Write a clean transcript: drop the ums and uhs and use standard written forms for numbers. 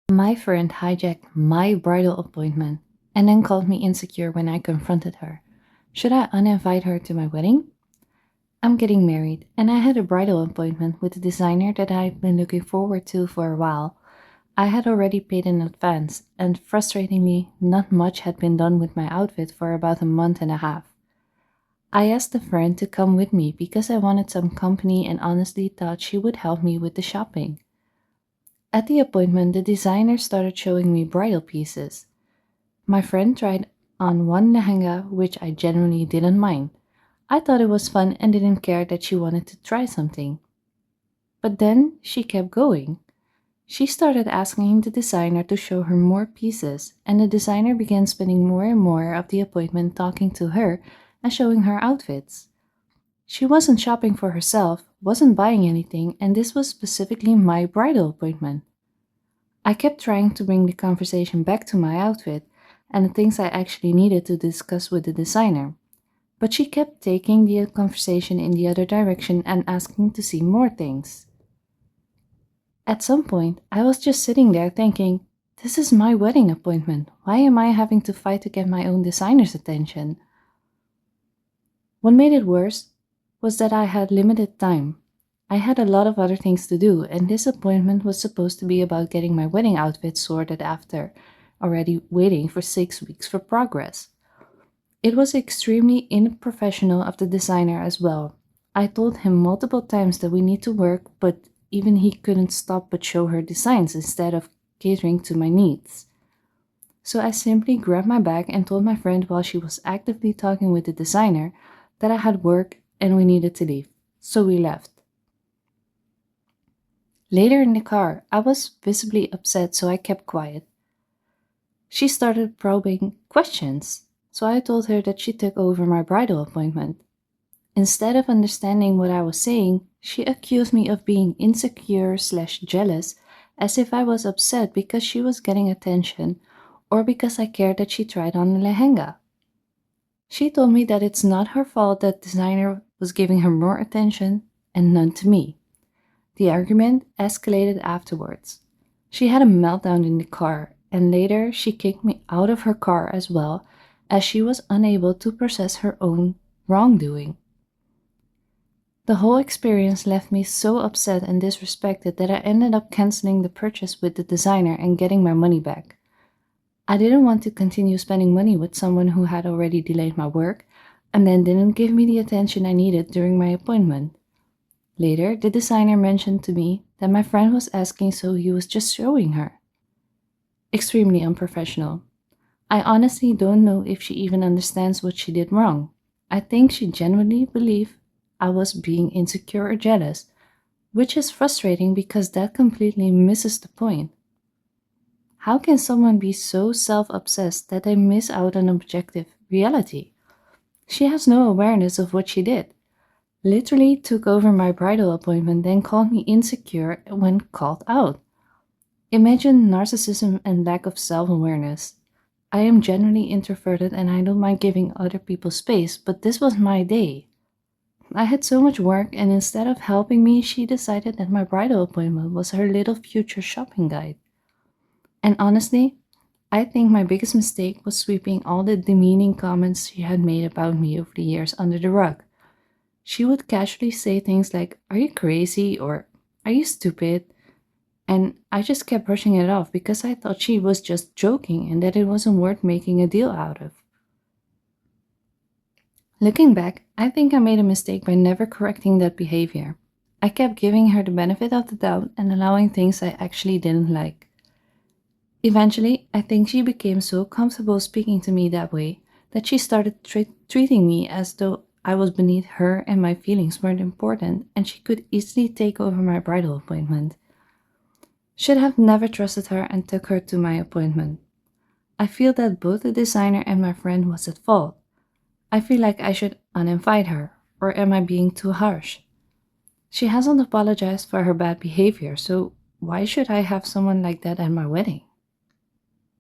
My friend hijacked my bridal appointment and then called me insecure when I confronted her. Should I uninvite her to my wedding? I'm getting married, and I had a bridal appointment with a designer that I've been looking forward to for a while. I had already paid in advance, and frustratingly, not much had been done with my outfit for about a month and a half. I asked a friend to come with me because I wanted some company and honestly thought she would help me with the shopping. At the appointment, the designer started showing me bridal pieces. My friend tried on one lehenga, which I genuinely didn't mind. I thought it was fun and didn't care that she wanted to try something. But then she kept going. She started asking the designer to show her more pieces, and the designer began spending more and more of the appointment talking to her and showing her outfits. She wasn't shopping for herself, wasn't buying anything, and this was specifically my bridal appointment. I kept trying to bring the conversation back to my outfit and the things I actually needed to discuss with the designer, but she kept taking the conversation in the other direction and asking to see more things. At some point, I was just sitting there thinking, this is my wedding appointment. Why am I having to fight to get my own designer's attention? What made it worse was that I had limited time. I had a lot of other things to do, and this appointment was supposed to be about getting my wedding outfit sorted after already waiting for 6 weeks for progress. It was extremely unprofessional of the designer as well. I told him multiple times that we need to work, but even he couldn't stop but show her designs instead of catering to my needs. So I simply grabbed my bag and told my friend while she was actively talking with the designer that I had work and we needed to leave. So we left. Later in the car, I was visibly upset, so I kept quiet. She started probing questions, so I told her that she took over my bridal appointment. Instead of understanding what I was saying, she accused me of being insecure/jealous, as if I was upset because she was getting attention or because I cared that she tried on a lehenga. She told me that it's not her fault that designer was giving her more attention and none to me. The argument escalated afterwards. She had a meltdown in the car, and later she kicked me out of her car as well, as she was unable to process her own wrongdoing. The whole experience left me so upset and disrespected that I ended up canceling the purchase with the designer and getting my money back. I didn't want to continue spending money with someone who had already delayed my work and then didn't give me the attention I needed during my appointment. Later, the designer mentioned to me that my friend was asking, so he was just showing her. Extremely unprofessional. I honestly don't know if she even understands what she did wrong. I think she genuinely believed I was being insecure or jealous, which is frustrating because that completely misses the point. How can someone be so self-obsessed that they miss out on objective reality? She has no awareness of what she did. Literally took over my bridal appointment, then called me insecure when called out. Imagine narcissism and lack of self-awareness. I am generally introverted and I don't mind giving other people space, but this was my day. I had so much work, and instead of helping me, she decided that my bridal appointment was her little future shopping guide. And honestly, I think my biggest mistake was sweeping all the demeaning comments she had made about me over the years under the rug. She would casually say things like, "Are you crazy?" or "Are you stupid?" And I just kept brushing it off because I thought she was just joking and that it wasn't worth making a deal out of. Looking back, I think I made a mistake by never correcting that behavior. I kept giving her the benefit of the doubt and allowing things I actually didn't like. Eventually, I think she became so comfortable speaking to me that way that she started treating me as though I was beneath her and my feelings weren't important and she could easily take over my bridal appointment. Should have never trusted her and took her to my appointment. I feel that both the designer and my friend was at fault. I feel like I should uninvite her, or am I being too harsh? She hasn't apologized for her bad behavior, so why should I have someone like that at my wedding?